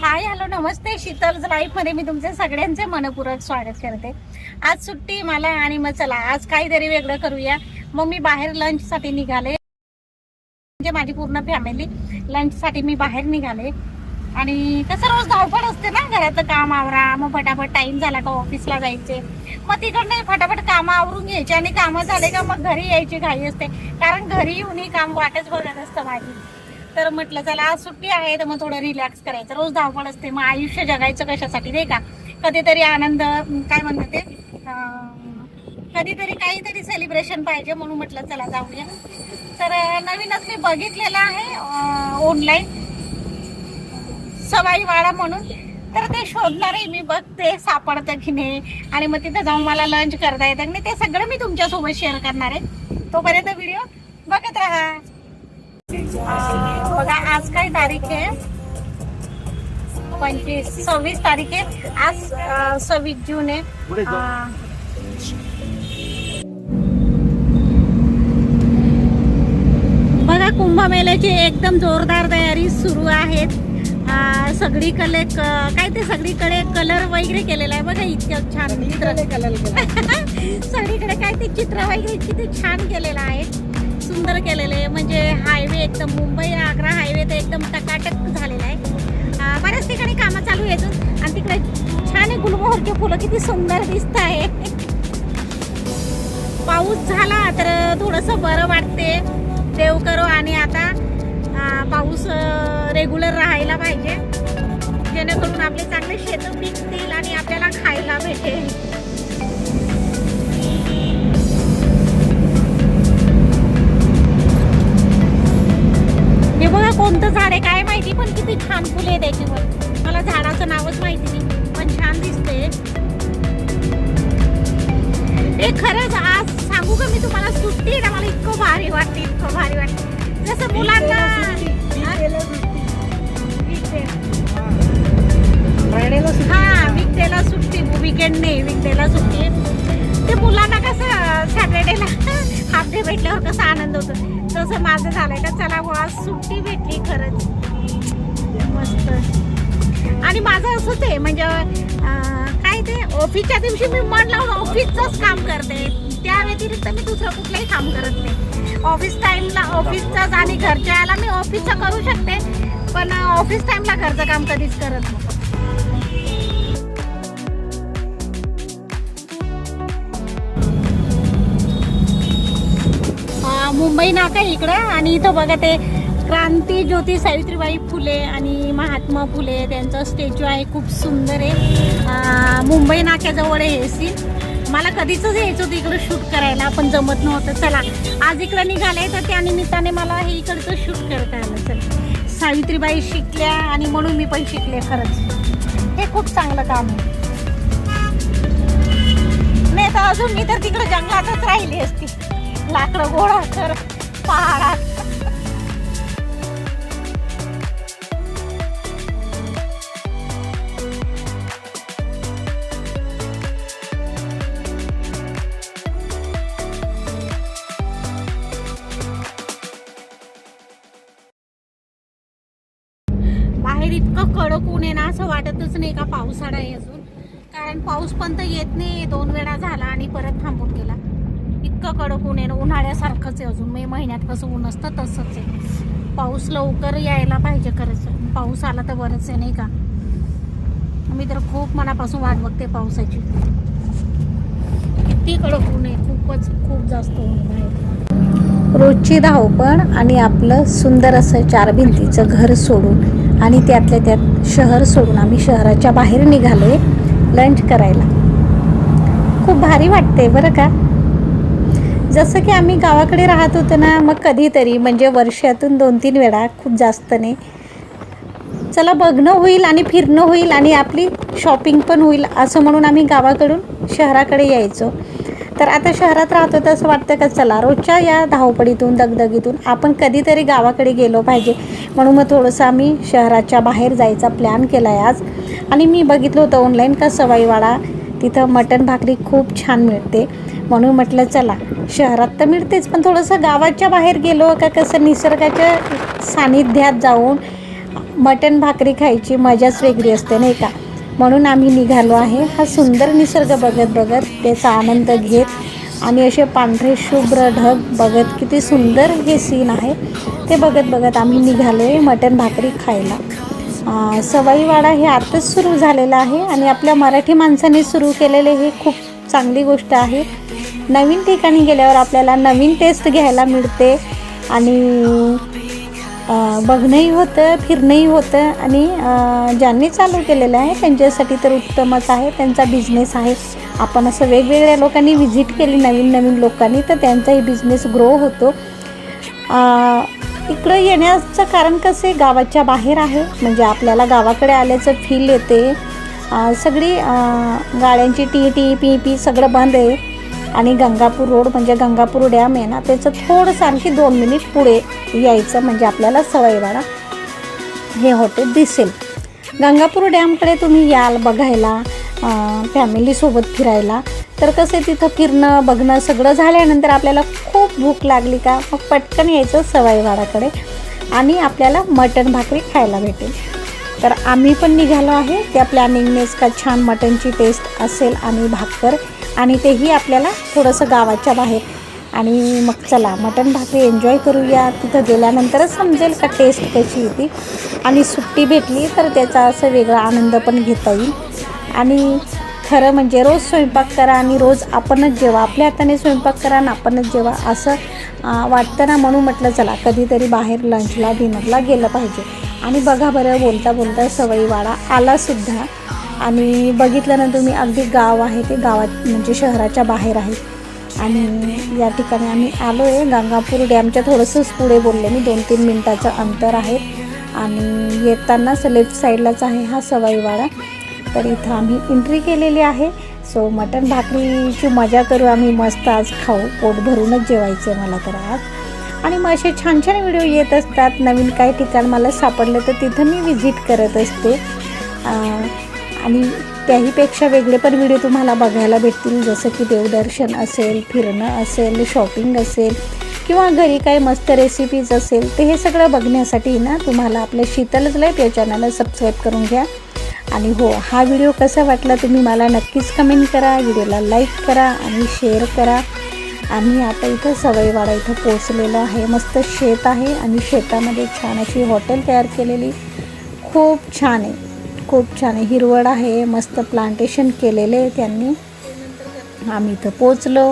Hi hello नमस्ते, शीतल लाईफमध्ये मी तुमचे सगळ्यांचे मनपूर्वक स्वागत करते. आज सुट्टी मला आणि मग चला आज काहीतरी वेगळं करूया. मग मी बाहेर लंचसाठी निघाले, म्हणजे माझी पूर्ण फॅमिली लंचसाठी मी बाहेर निघाले. आणि कसं रोज धावपळ असते ना, घराचं काम आवरा, मग फटाफट टाइम झाला का ऑफिसला जायचे, मग तिकडनं फटाफट कामं आवरून घ्यायचे आणि कामं झाले का मग घरी यायची घाई असते, कारण घरी येऊनही काम वाटच बघत असतं माझी. तर म्हटलं चला आज सुट्टी आहे तर मग थोडं रिलॅक्स करायचं. रोज धावपळ असते, मग आयुष्य जगायचं कशासाठी नाही का, कधीतरी आनंद काय म्हणतात ते, कधीतरी काहीतरी सेलिब्रेशन पाहिजे, म्हणून म्हटलं चला जाऊया. तर नवीनच मी बघितलेलं आहे ऑनलाईन सवाई वाडा म्हणून, तर ते शोधणार आहे मी, बघते सापडतं की नाही आणि मग तिथं जाऊन मला लंच करता येतं नाही, ते सगळं मी तुमच्यासोबत शेअर करणार आहे. तोपर्यंत व्हिडिओ बघत राहा. बघा आज काय तारीख आहे, 26 तारीख आहे. आज 26 जून आहे. बघा कुंभमेळ्याची एकदम जोरदार तयारी सुरू आहेत. सगळीकडे काय ते सगळीकडे कलर वगैरे केलेला आहे. बघा इतकं छान चित्र सगळीकडे काय ते चित्र वगैरे किती छान केलेलं आहे, सुंदर केलेलं आहे. म्हणजे हायवे एकदम मुंबई आग्रा हायवे तर एकदम टकाटक झालेला आहे. बऱ्याच ठिकाणी कामं चालू आहेत आणि तिकडे छान आहे, गुलमोहरचे फुलं किती सुंदर दिसत आहे. पाऊस झाला तर थोडंसं बरं वाटते, देव करो. आणि आता पाऊस रेग्युलर राहायला पाहिजे, जेणेकरून आपले चांगले शेतं पिकतील आणि आपल्याला खायला भेटेल. हे बघा कोणतं झाड आहे काय माहिती, पण किती छान फुले आहे त्याच्यावर. मला झाडाचं नावच माहिती नाही, पण छान दिसते. हे खरंच आज सांगू का मी तुम्हाला, सुट्टी आहे ना, मला इतकं भारी वाटते, इतकं भारी वाटते. जसं मुलांना वीकडेला सुट्टी, वीकेंड नाही वीकडेला सुट्टी. ते मुलांना कसं सॅटर्डेला हाफ डे भेटल्यावर कसा आनंद होतो, तसं माझं झालंय का चला आज सुट्टी भेटली, खरंच मस्त. आणि माझं असंच आहे, म्हणजे काय ते ऑफिसच्या दिवशी मी मन लावून ऑफिसचंच काम करते, त्या व्यतिरिक्त मी दुसरं कुठलंही काम करत नाही. ऑफिस टाइमला ऑफिसचाच आणि घरच्या याला मी ऑफिसचं करू शकते, पण ऑफिस टाइमला घरचं काम कधीच करत नाही. मुंबई नाका इकडं, आणि इथं बघा ते क्रांती ज्योती सावित्रीबाई फुले आणि महात्मा फुले त्यांचा स्टॅच्यू आहे, खूप सुंदर आहे. मुंबई नाक्याजवळ आहे हे सीन. मला कधीच यायचं होतं इकडं शूट करायला, पण जमत नव्हतं. चला आज इकडं निघाले तर त्या निमित्ताने मला हे इकडचं शूट करता आलं. चला सावित्रीबाई शिकल्या आणि म्हणून मी पण शिकले. खरंच हे खूप चांगलं काम आहे. नाही तर अजून मी तर तिकडं जंगलातच राहिली असती, लाकडं गोळा कर पहाडात. बाहेर इतकं कडक ऊन आहे ना, असं वाटतच नाही का पावसाळा आहे अजून, कारण पाऊस पण तर येत नाही. 2 वेळा झाला आणि परत थांबून गेला. इतकं कडक ऊन आहे ना, उन्हाळ्यासारखंच आहे अजून. मे महिन्यात कसं ऊन असतं तसंच आहे. पाऊस लवकर यायला पाहिजे खरंच, पाऊस आला तर बरंच आहे नाही का. मी तर खूप मनापासून वाट बघते पावसाची. किती कडक ऊन आहे, खूप जास्त ऊन आहे. रोजची धावपळ आणि आपलं सुंदर असं 4 भिंतीचं घर सोडून आणि त्यातल्या त्यात शहर सोडून आम्ही शहराच्या बाहेर निघालोय लंच करायला. खूप भारी वाटते बरं का. जसं की आम्ही गावाकडे राहत होतो ना, मग कधीतरी म्हणजे वर्षातून 2-3 वेळा, खूप जास्त नाही, चला बघणं होईल आणि फिरणं होईल आणि आपली शॉपिंग पण होईल असं म्हणून आम्ही गावाकडून शहराकडे यायचो. तर आता शहरात राहतो तर असं वाटतं का चला रोजच्या या धावपळीतून दगदगीतून आपण कधीतरी गावाकडे गेलो पाहिजे, म्हणून मग थोडंसं आम्ही शहराच्या बाहेर जायचा प्लॅन केला आहे आज. आणि मी बघितलं होतं ऑनलाईन का सवाईवाडा, तिथं मटण भाकरी खूप छान मिळते, म्हणून म्हटलं चला शहरात तर मिळतेच पण थोडंसं गावाच्या बाहेर गेलो का कसं निसर्गाच्या सानिध्यात जाऊन मटण भाकरी खायची मजाच वेगळी असते नाही का. म्हणून आम्ही निघालो आहे. हा सुंदर निसर्ग बघत बघत त्याचा आनंद घेत आणि असे पांढरे शुभ्र ढग बघत किती सुंदर हे सीन आहे ते बघत बघत आम्ही निघालो आहे मटण भाकरी खायला. सवाईवाडा हे आताच सुरू झालेलं आहे आणि आपल्या मराठी माणसाने सुरू केलेले हे खूप चांगली गोष्ट आहे. नवीन ठिकाणी गेल्यावर आपल्याला नवीन टेस्ट घ्यायला मिळते आणि बघणंही होतं, फिरणंही होतं आणि ज्यांनी चालू केलेलं आहे त्यांच्यासाठी तर उत्तमच आहे. त्यांचा बिझनेस आहे. आपण असं वेगवेगळ्या लोकांनी व्हिजिट केली नवीन नवीन लोकांनी तर त्यांचाही बिझनेस ग्रो होतो. इकडं येण्याचं कारण कसं आहे, गावाच्या बाहेर आहे म्हणजे आपल्याला गावाकडे आल्याचं फील येते. सगळी गाड्यांची टी टी पी पी सगळं बंद आहे आणि गंगापूर रोड म्हणजे गंगापूर डॅम आहे ना त्याचं थोडंसं आणखी 2 मिनिट पुढे यायचं म्हणजे आपल्याला सवाईवाडा हे हॉटेल दिसेल. गंगापूर डॅमकडे तुम्ही याल बघायला फॅमिलीसोबत फिरायला तर कसं तिथं फिरणं बघणं सगळं झाल्यानंतर आपल्याला खूप भूक लागली का मग पटकन यायचं सवाईवाडाकडे आणि आपल्याला मटण भाकरी खायला भेटेल. तर आम्ही पण निघालो आहे त्या प्लॅनिंगनेच का छान मटणची टेस्ट असेल आणि भाकर आणि तेही आपल्याला थोडंसं गावाच्या बाहेर आणि मग चला मटण भाकरी एन्जॉय करूया. तिथं गेल्यानंतरच समजेल का टेस्ट कशी येते आणि सुट्टी भेटली तर त्याचा असं वेगळा आनंद पण घेता येईल. आणि खरं म्हणजे रोज स्वयंपाक करा आणि रोज आपणच जेवा, आपल्या हाताने स्वयंपाक करा आणि आपणच जेवा असं वाटतं ना. म्हणून म्हटलं चला कधीतरी बाहेर लंचला डिनरला गेलं पाहिजे. आणि बघा बरं बोलता बोलता सवाईवाडा आलासुद्धा आणि बघितलं ना तुम्ही अगदी गाव आहे ते गावात म्हणजे शहराच्या बाहेर आहे. आणि या ठिकाणी आम्ही आलो आहे गंगापूर डॅमच्या थोडंसंच पुढे बोलले मी 2-3 मिनटाचं अंतर आहे आणि येतानाच लेफ्ट साईडलाच आहे हा सवाईवाडा. तर इथं आम्ही एंट्री केलेली आहे. सो मटण भाकरीची मजा करू आम्ही मस्त आज खाऊ, पोट भरूनच जेवायचं आहे मला तर आज. आणि मग असे छान छान व्हिडिओ येत असतात. नवीन काही ठिकाण मला सापडलं तर तिथं मी व्हिजिट करत असते आणि त्याहीपेक्षा वेगळे पण व्हिडिओ तुम्हाला बघायला भेटतील जसं की देवदर्शन असेल, फिरणं असेल, शॉपिंग असेल किंवा घरी काही मस्त रेसिपीज असेल. तर हे सगळं बघण्यासाठी ना तुम्हाला आपल्या शीतलच लाईफ या चॅनलला सबस्क्राईब करून घ्या. आणि हो हा व्हिडिओ कसा वाटला तुम्ही मला नक्कीच कमेंट करा, व्हिडिओला लाईक करा आणि शेअर करा. आम्ही आता इथं सवाईवाडा इथं पोचलेलो आहे. मस्त शेत आहे आणि शेतामध्ये छान अशी हॉटेल तयार केलेली खूप छान आहे, खूप छान आहे. हिरवळ आहे, मस्त प्लांटेशन केलेले आहे त्यांनी. आम्ही इथं पोचलो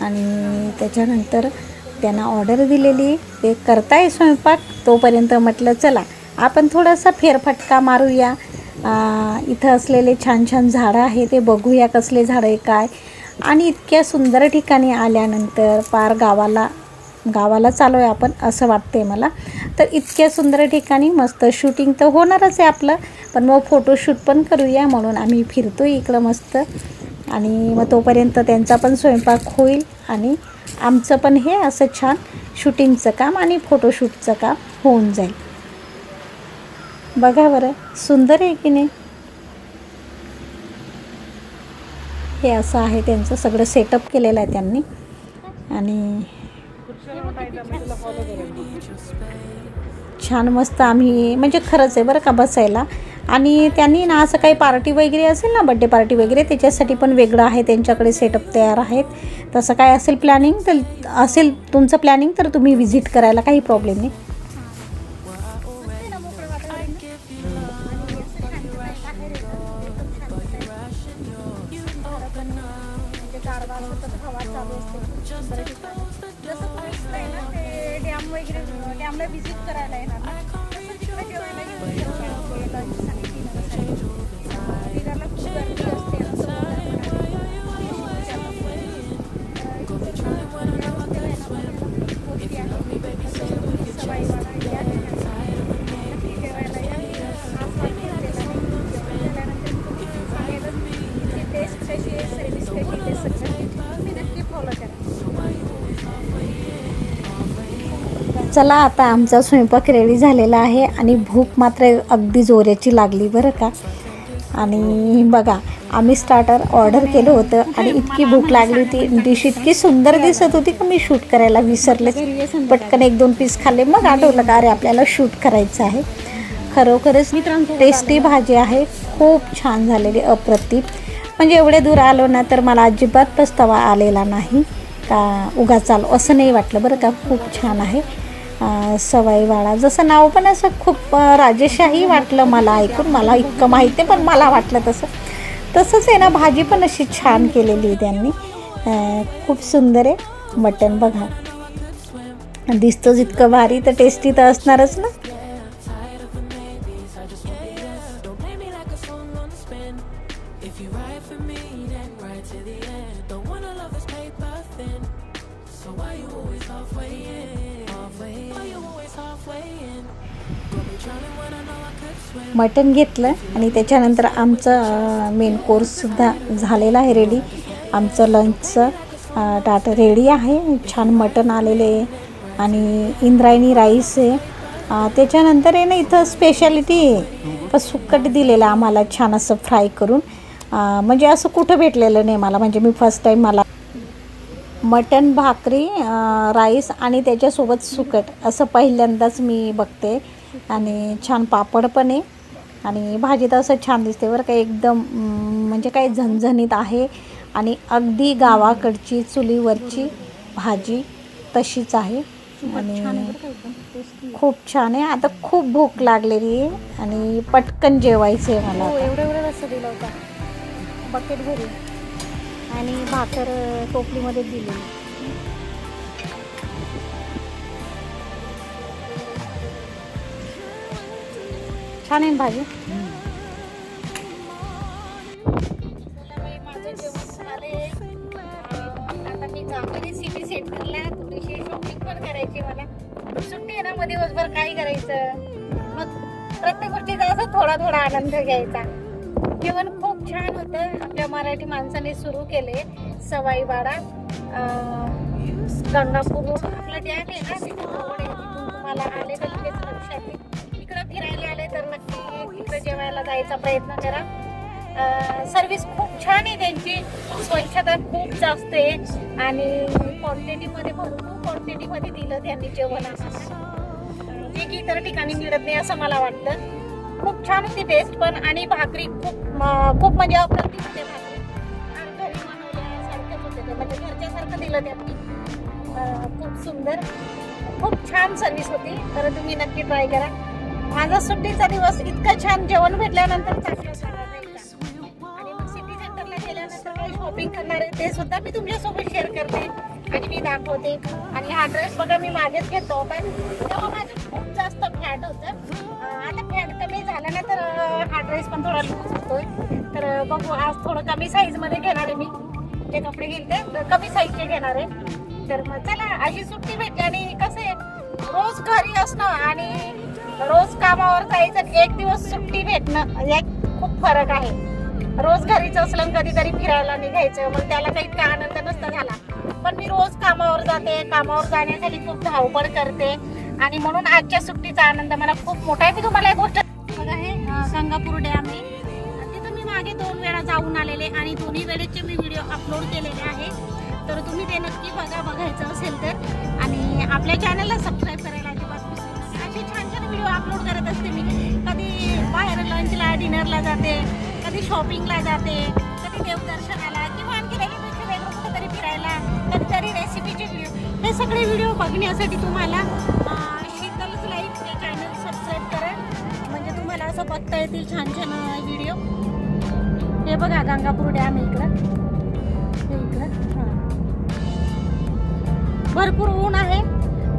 आणि त्याच्यानंतर त्यांना ऑर्डर दिलेली, ते करताय स्वयंपाक. तोपर्यंत म्हटलं चला आपण थोडासा फेरफटका मारूया. इथं असलेले छान छान झाडं आहे ते बघूया कसले झाडं आहे काय. आणि इतक्या सुंदर ठिकाणी आल्यानंतर पार गावाला चालू आहे आपण असं वाटते मला. तर इतक्या सुंदर ठिकाणी मस्त शूटिंग तर होणारच आहे आपलं, पण मग फोटोशूट पण करूया म्हणून आम्ही फिरतो इकडं मस्त. आणि मग तोपर्यंत त्यांचा पण स्वयंपाक होईल आणि आमचं पण हे असं छान शूटिंगचं काम आणि फोटोशूटचं काम होऊन जाईल. बघा बरं सुंदर आहे की नाही. हे असं आहे त्यांचं सगळं सेटअप केलेलं आहे त्यांनी. आणि छान मस्त आम्ही म्हणजे खरंच आहे बरं का बसायला. आणि त्यांनी ना असं काही पार्टी वगैरे असेल ना बड्डे पार्टी वगैरे त्याच्यासाठी पण वेगळं आहे त्यांच्याकडे सेटअप तयार आहेत. तसं काय असेल प्लॅनिंग तर असेल तुमचं प्लॅनिंग तर तुम्ही व्हिजिट करायला काही प्रॉब्लेम नाही. डॅम वगैरे डॅमला व्हिजिट करायला येणार ना तसं तिकडे जेवायला येऊन लंच आणि डिनरला खूप गर्दी असते टेस्ट कशी आहे सर्विस कशी आहे ते सगळं तुम्ही नक्की फॉलो करा. चला आता आमचा स्वयंपाक रेडी झालेला आहे आणि भूक मात्र अगदी जोराची लागली बरं का. आणि बघा आम्ही स्टार्टर ऑर्डर केलं होतं आणि इतकी भूक लागली होती, डिश इतकी सुंदर दिसत होती की मी शूट करायला विसरले. पटकन 1-2 पीस खाल्ले, मग आठवलं का अरे आपल्याला शूट करायचं आहे. खरोखरच टेस्टी भाजी आहे, खूप छान झालेली, अप्रतिम. म्हणजे एवढे दूर आलो ना तर मला अजिबात पस्तावा आलेला नाही का उगाच आलो असं नाही वाटलं बरं का. खूप छान आहे. सवाई वाडा जसं नाव पण असं खूप राजेशाही वाटलं मला ऐकून. मला इतकं माहिती पण मला वाटलं तसंच आहे ना. भाजी पण अशी छान केलेली आहे त्यांनी, खूप सुंदर आहे. मटण बघा दिसतोच इतकं भारी, तर टेस्टी तर असणारच ना. मटण घेतलं आणि त्याच्यानंतर आमचं मेन कोर्ससुद्धा झालेला आहे रेडी. आमचं लंचचं ताट रेडी आहे. छान मटण आलेले आहे आणि इंद्रायणी राईस आहे. त्याच्यानंतर आहे ना इथं स्पेशालिटी आहे, पण सुक्कट दिलेलं आम्हाला छान असं फ्राय करून. म्हणजे असं कुठं भेटलेलं नाही मला, म्हणजे मी फर्स्ट टाईम मला मटण भाकरी राईस आणि त्याच्यासोबत सुकट असं पहिल्यांदाच मी बघते. आणि छान पापड पण आहे आणि भाजी तर असं छान दिसते बरं का, एकदम म्हणजे काही झणझणीत आहे आणि अगदी गावाकडची चुलीवरची भाजी तशीच आहे आणि खूप छान आहे. आता खूप भूक लागलेली आहे आणि पटकन जेवायचं आहे मला. एवढं रस्सा दिला होता बकेट भरून आणि भाकर टोपलीमध्ये दिली. छान आहे भाजी. माझं जेवण झाले. आता मी जाते रेसिपी सेट करला, थोडीशी शॉपिंग पण करायची मला. सुट्टी आहे ना, मग दिवसभर काय करायचं, मग प्रत्येक गोष्टीचा असं थोडा थोडा आनंद घ्यायचा. जेवण खूप छान होतं. आपल्या मराठी माणसाने सुरू केले सवाई वाडा गंगापूर रोड आपला डॅम आहे ना, तिथून तुम्हाला आले तर लगेच लक्षात येईल. इकडं फिरायला आले तर नक्की इकडं जेवायला जायचा प्रयत्न करा. सर्विस खूप छान आहे त्यांची, स्वच्छता खूप जास्त आहे आणि क्वांटिटीमध्ये भरपूर क्वांटिटीमध्ये दिलं त्यांनी जेवण आम्हाला, जे की इतर ठिकाणी मिळत नाही असं मला वाटतं. खूप छान होती टेस्ट पण, आणि भाकरी खूप म्हणजे अप्रतिम होते भाकरी. आणि घरी बनवल्यासारखंच होते ते, म्हणजे घरच्यासारखं दिलं त्यांनी. खूप सुंदर, खूप छान सर्विस होती. तर तुम्ही नक्की ट्राय करा. माझा सुट्टीचा दिवस इतकं छान जेवण भेटल्यानंतर चांगलं झालं नाही का. आणि मग सिटी सेंटरला गेल्यानंतर काही शॉपिंग करणार आहे ते सुद्धा मी तुमच्यासोबत शेअर करते आणि मी दाखवते. आणि हा ड्रेस बघा मी मागेच घेतो होता, तेव्हा माझं खूप जास्त फॅट होतं. आता फॅट कमी झालं ना तर हा ड्रेस पण थोडा लूज होतोय. तर बघू, आज थोडं कमी साईजमध्ये घेणार आहे मी. जे कपडे घेतले तर कमी साईजचे घेणार आहे. तर मग चला, अशी सुट्टी भेटली. आणि कसं आहे, रोज घरी असणं आणि रोज कामावर जायचं, एक दिवस सुट्टी भेटणं यात खूप फरक आहे. रोज घरीच असलं कधीतरी फिरायला निघायचं, मग त्याला काही इतका आनंद नसता झाला. पण मी रोज कामावर जाते, कामावर जाण्यासाठी खूप धावपळ करते आणि म्हणून आजच्या सुट्टीचा आनंद मला खूप मोठा आहे. मी तुम्हाला एक गोष्ट बघा, हे गंगापूर डॅम आहे. तिथं मी मागे 2 वेळा जाऊन आलेले आणि दोन्ही वेळेचे मी व्हिडिओ अपलोड केलेले आहे. तर तुम्ही ते नक्की बघायचं असेल तर. आणि आपल्या चॅनलला सबस्क्राईब करायला अजिबात विसरू नका. असे छान छान व्हिडिओ अपलोड करत असते मी. कधी बाहेर लंचला डिनरला जाते, कधी शॉपिंगला जाते, कधी देवदर्शनाला, किंवा आणखी वेगवेगळं वेगळं कुठेतरी फिरायला, कधीतरी रेसिपीचे व्हिडिओ. हे सगळे व्हिडिओ बघण्यासाठी तुम्हाला शीतल्स लाईफ हे चॅनल सबस्क्राईब करा, म्हणजे तुम्हाला असं बघता येतील छान छान व्हिडिओ. हे बघा गंगापूर डॅम इकडं, भरपूर ऊन आहे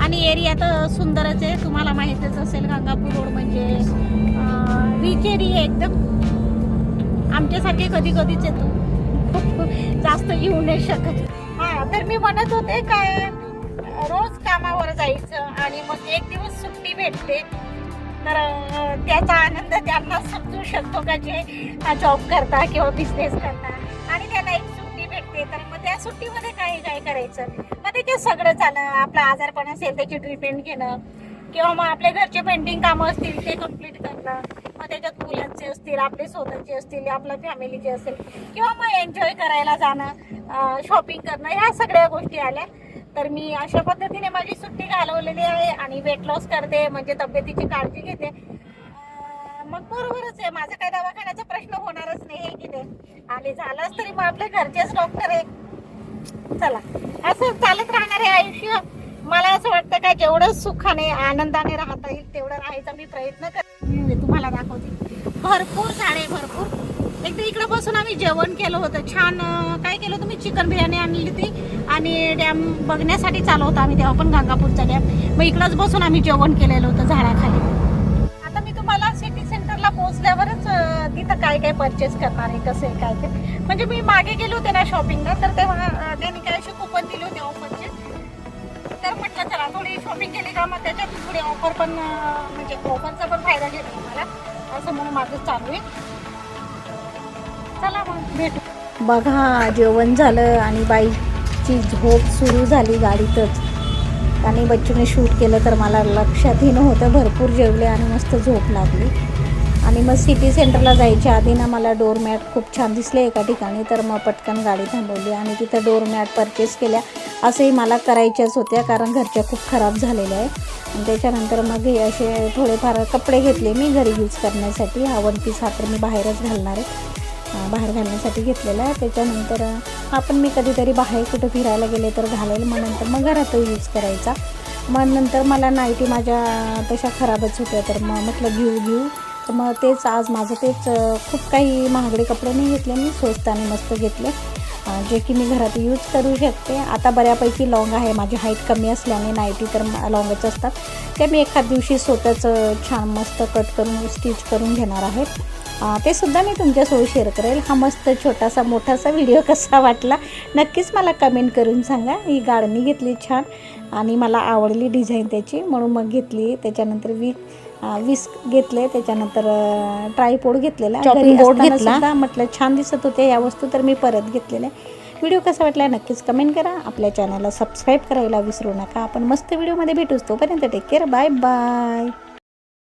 आणि एरिया तर सुंदरच आहे. तुम्हाला माहितच असेल गंगापूर रोड म्हणजे बीच एरिया एकदम. आमच्यासारखे कधी कधीच येतो, खूप जास्त येऊ नाही शकत. तर मी म्हणत होते का रोज कामावर जायचं आणि मग एक दिवस सुट्टी भेटते, तर त्याचा आनंद त्यांना समजू शकतो का जे जॉब करता किंवा बिझनेस करता आणि त्यांना एक सुट्टी भेटते. तर मग त्या सुट्टीमध्ये काय करायचं, मग त्याच्यात सगळं झालं. आपला आजारपण असेल त्याची ट्रीटमेंट घेणं, किंवा मग आपल्या घरचे पेंटिंग कामं असतील ते कम्प्लीट करणं, मग त्याच्यात मुलांचे असतील, आपले स्वतःचे असतील, आपल्या फॅमिलीचे असेल, किंवा मग एन्जॉय करायला जाणं, शॉपिंग करणं, ह्या सगळ्या गोष्टी आल्या. तर मी अशा पद्धतीने माझी सुट्टी घालवलेली आहे आणि वेट लॉस करते, म्हणजे तब्येतीची काळजी घेते. मग बरोबरच आहे, माझा काय दवाखान्याचा प्रश्न होणारच नाही आहे की नाही, आणि झालाच तरी मग आपल्या घरचेच डॉक्टर आहे. चला, असं चालत राहणार आहे आयुष्य. मला असं वाटतं का जेवढं सुखाने आनंदाने राहता येईल तेवढं राहायचा मी प्रयत्न करते. तुम्हाला दाखवते, भरपूर झाडे, भरपूर. एकदा इकडे बसून आम्ही जेवण केलं होतं छान. काय केलं होतं मी, चिकन बिर्याणी आणली होती आणि डॅम बघण्यासाठी चालू होता आम्ही तेव्हा पण, गंगापूरचा डॅम. मग इकडंच बसून आम्ही जेवण केलेलं होतं झाडाखाली. आता मी तुम्हाला सिटी सेंटरला पोहोचल्यावरच तिथं काय काय परचेस करणार आहे, कसं आहे काय ते. म्हणजे मी मागे गेले होते ना शॉपिंगला, तर तेव्हा त्यांनी काय असे कुपन दिले होते ऑफरचे. तर म्हटलं चला थोडी शॉपिंग केली का मग त्याच्यात थोडी ऑफर पण, म्हणजे ऑफरचा पण फायदा घेतो मला, असं म्हणून माझं चालू आहे. चला मग भेटू. बघा, जेवण झालं आणि बाईची झोप सुरू झाली गाडीतच. आणि बच्चूने शूट केलं तर मला लक्षातही नव्हतं. भरपूर जेवले आणि मस्त झोप लागली. आणि मग सिटी सेंटरला जायच्या आधी ना मला डोरमॅट खूप छान दिसले एका ठिकाणी, तर मग पटकन गाडी थांबवली आणि तिथं डोरमॅट परचेस केल्या. असंही मला करायच्याच होत्या कारण घरच्या खूप खराब झालेल्या आहे. आणि त्याच्यानंतर मग हे असे थोडेफार कपडे घेतले मी घरी यूज करण्यासाठी. हा वन पीस हा तर मी बाहेरच घालणार आहे, बाहेर घालण्यासाठी घेतलेला आहे. त्याच्यानंतर आपण मी कधीतरी बाहेर कुठं फिरायला गेले तर घालेल, मग नंतर मग घरात यूज करायचा. मग नंतर मला नाईटी माझ्या तशा खराबच होत्या, तर मग म्हटलं घेऊ. तर मग तेच आज माझं तेच, खूप काही महागडे कपडे नाही घेतले मी, स्वस्त आणि मस्त घेतले जे की मी घरात यूज करू शकते. आता बऱ्यापैकी लॉंग आहे, माझी हाईट कमी असल्याने नाईटी तर लॉंगच असतात, ते मी एखाद दिवशी स्वतःच छान मस्त कट करून स्टिच करून घेणार आहे. ते सुद्धा मी तुमच्यासोबत शेअर करेल. हा मस्त छोटासा मोठासा व्हिडिओ कसा वाटला नक्कीच मला कमेंट करून सांगा. ही गाळणी घेतली छान आणि मला आवडली डिझाईन त्याची, म्हणून मग घेतली. त्याच्यानंतर विस्क घेतले, त्याच्यानंतर ट्रायपॉड घेतलेला, घरी असताना सुद्धा म्हटलं छान दिसत होते या वस्तू, तर मी परत घेतलेल्या. व्हिडिओ कसा वाटला नक्कीच कमेंट करा. आपल्या चॅनलला सबस्क्राईब करायला विसरू नका. आपण मस्त व्हिडिओमध्ये भेटूच, तोपर्यंत टेक केअर, बाय बाय.